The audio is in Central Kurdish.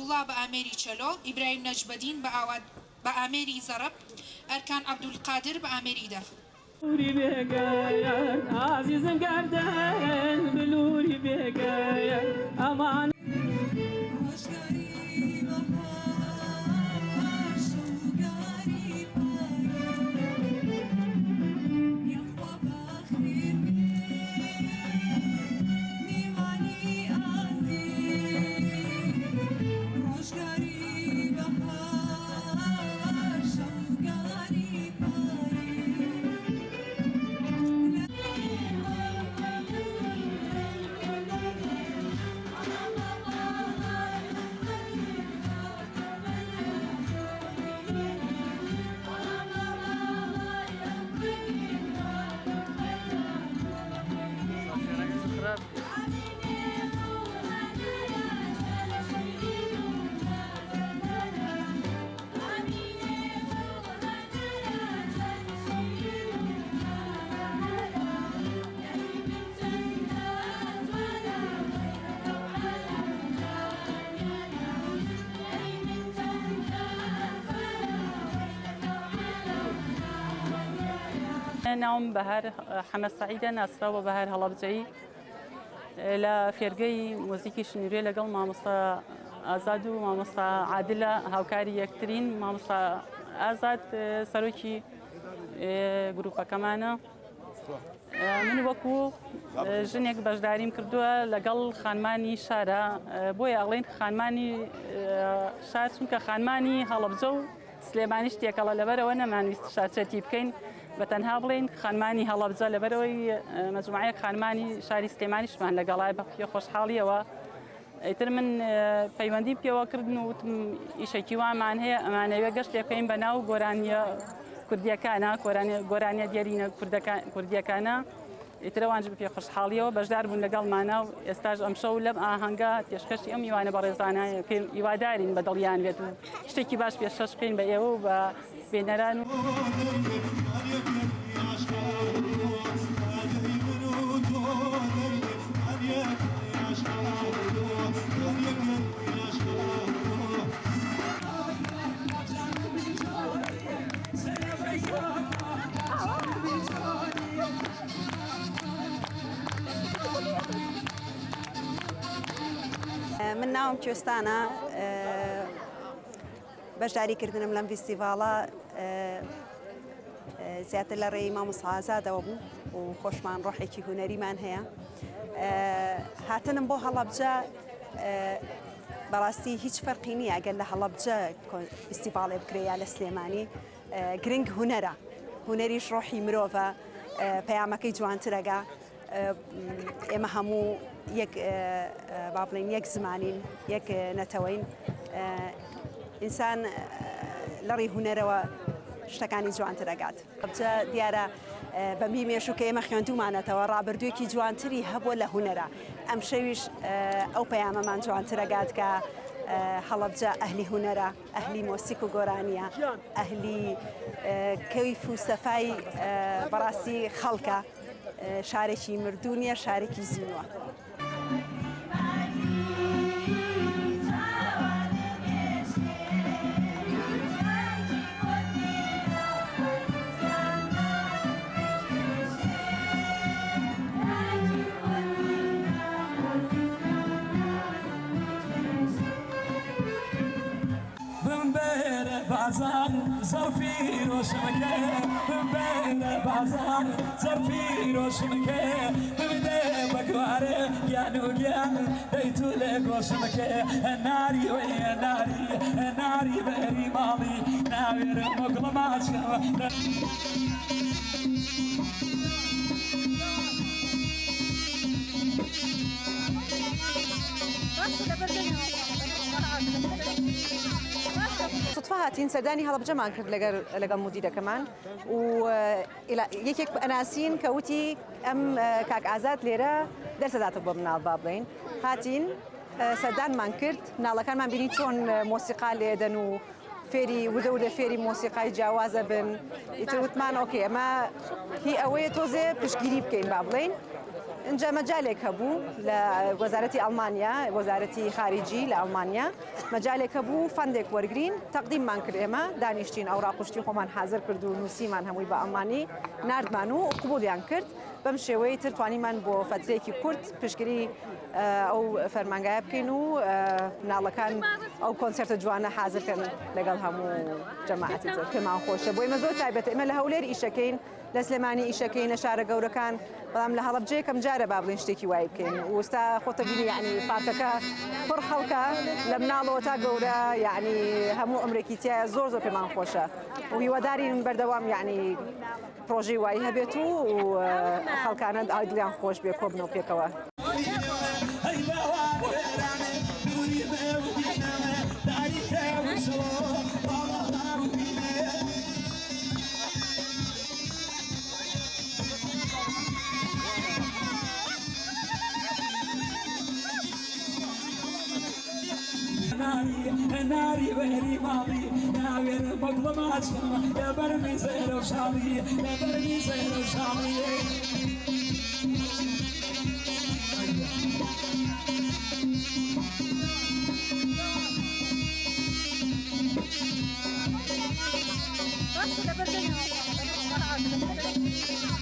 عبدوڵڵا بە ئامێری چەلۆ، ئیبراهیم نەجبەدین بە ئامێری زەرب، ئەرکان عەبدولقادر بە ئامێری دەف. بلوری بێگایان عزیزم گەردەن بلوری بێگایان ئەمان ناوم بەهار حەمەد سەعیدە، ناسراوە بەهار هەڵەبجەیی لە فێرگەی مۆزیکی شنوورێ لەگەڵ مامۆستا ئازاد و مامۆستا عادلە هاوکاری یەکترین. مامۆستا ئازاد سەرۆکی گروپەکەمانە. من وەکو ژنێک بەشداریم کردووە لەگەڵ خانمانی شارە، بۆیە ئەڵێن خانمانی شار، چونکە خانمانی هەڵەبجە و سلێمانی شتێکەڵە لەبەرەوە نەمانویست شارچەتی بکەین، بەتەنها بڵێن خانمانی هەڵەبجە لەبەرەوەی مەجموعەیەک خانمانی شاری سلێمانیشمان لەگەڵای بە پێ خۆشحاڵیەوە. ئیتر من پەیوەندی پێوە کردن و وتم ئیشێکی وامان هەیە ئەمانەوێ گەشت لێ بکەین بەناو گۆرانیە کوردیەکانە، گۆرانیە دیێرینە کوردیەکانە. ئیترەوانج بپێ خۆشحاڵیەوە بەشدار بوون لەگەڵمانە و ئێستاش ئەمشەو لەم ئاهەنگە پێشکەشی ئەم میوانە بەڕێزانایە هیوادارین بە دڵیان بێت و شتێکی باش پێشکەش بکەین بە ئێوە و بە بێنەران و من ناوم کوێستانە، بەشداریکردنم لەم فیستیڤاڵە زیاتر لە ڕێی مامۆستا ئازادەوە بوو و خۆشمان ڕۆحێکی هونەریمان هەیە. هاتنم بۆ هەڵەبجە بەڕاستی هیچ فەرقی نییە ئەگەر لە هەڵەبجە فیستیڤاڵێ بکرێ یا لە سلێمانی. گرنگ هونەرە، هونەریش ڕۆحی مرۆڤە، پەیامەکەی جوانترەگە. ئێمە هەموو یەک با بڵێن یەک زمانین، یەک نەتەوەین. ئینسان لەڕێی هونەرەوە شتەکانی جوانترەگات. هەڵەبجە دیارە بە میمێش و کە ئێمە خوێندومانەتەوە ڕابردوویەکی جوانتری هەبووە لە هونەرە. ئەم شەویش ئەو پەیامەمان جوانترەگات کە هەڵەبجە ئەهلی هونەرە، ئەهلی مۆسیک و گۆرانیە، ئەهلی کەیف و سەفای بەڕاستی خەڵکە، شارێکی مردوونیە، شارێکی زیینوە. بازار زرفي روشنكه بين بازار زرفي روشنكه بده بقواره يا نوجان بيتو لك روشنكه ناري ويا ناري بري مالي ناوير مقلمات صدفة هاتين سرداني هەڵەبجە مان کرد لەگەڵ مدیرەکەمان و یەکێک ئەناسین کەوتی ئەم کاک ئازاد لێرە دەرسەداتە بۆ مناڵ با بڵێن. هاتین سەردانمان کرد، مناڵەکانمان بینی چۆن مۆسیقا لێدەن و فێری وردە فێری مۆسیقای جیاوازە بن. ئیتر وتمان ئۆکێ ئەمە هی ئەوەیە تۆزێ پشتگیری بکەین با بڵێن. اینجا مەجالێک هەبوو لە وەزارەتی ئەڵمانیا وەزارەتی خارجی لە ئەڵمانیا مەجالێک هەبوو فەندێک وەرگین تەقدیممان کرد ئێمە دانیشتین ئەو ڕاپشتی خۆمان حاضر کرد و نووسیمان هەمووی بە ئەڵمانی ناردمان و قبولیان کرد بەم شێوەی تر توانیمان بۆ فترێکی کورت پشتگیری ئەو فەرمانگایە بکەین و مناڵەکان ئەو کۆنسەرتە جوانە حاضرکەن لەگەڵ هەموو جەماعەتی تر پێمان خۆشە بۆ ئێمە زۆر تایبەتە ئێمە لە هەولێر ئیشەکەین لە سلێمانی ئیشەکەین لە شارە گەورەکان بەڵام لە هەڵەبجەیە کەم جارە با بڵێن شتێکی وای بکەین وستا خۆتە بینی یعنی پارکەکە پڕ خەڵکە لە مناڵەوە تا گەورە یعنی هەموو ئەمریکی تایە زۆر زۆر پێمان خۆشە و هیوادارین بەردەوام یعنی پرۆژەی وای هەبێت و خەڵکانە ئایدلیان خۆش بێ کۆبنەوە پێکەوە. ناري وهري ماضي ناوير مظلمات يا برمي زير وشامي يا برمي زير وشامي بس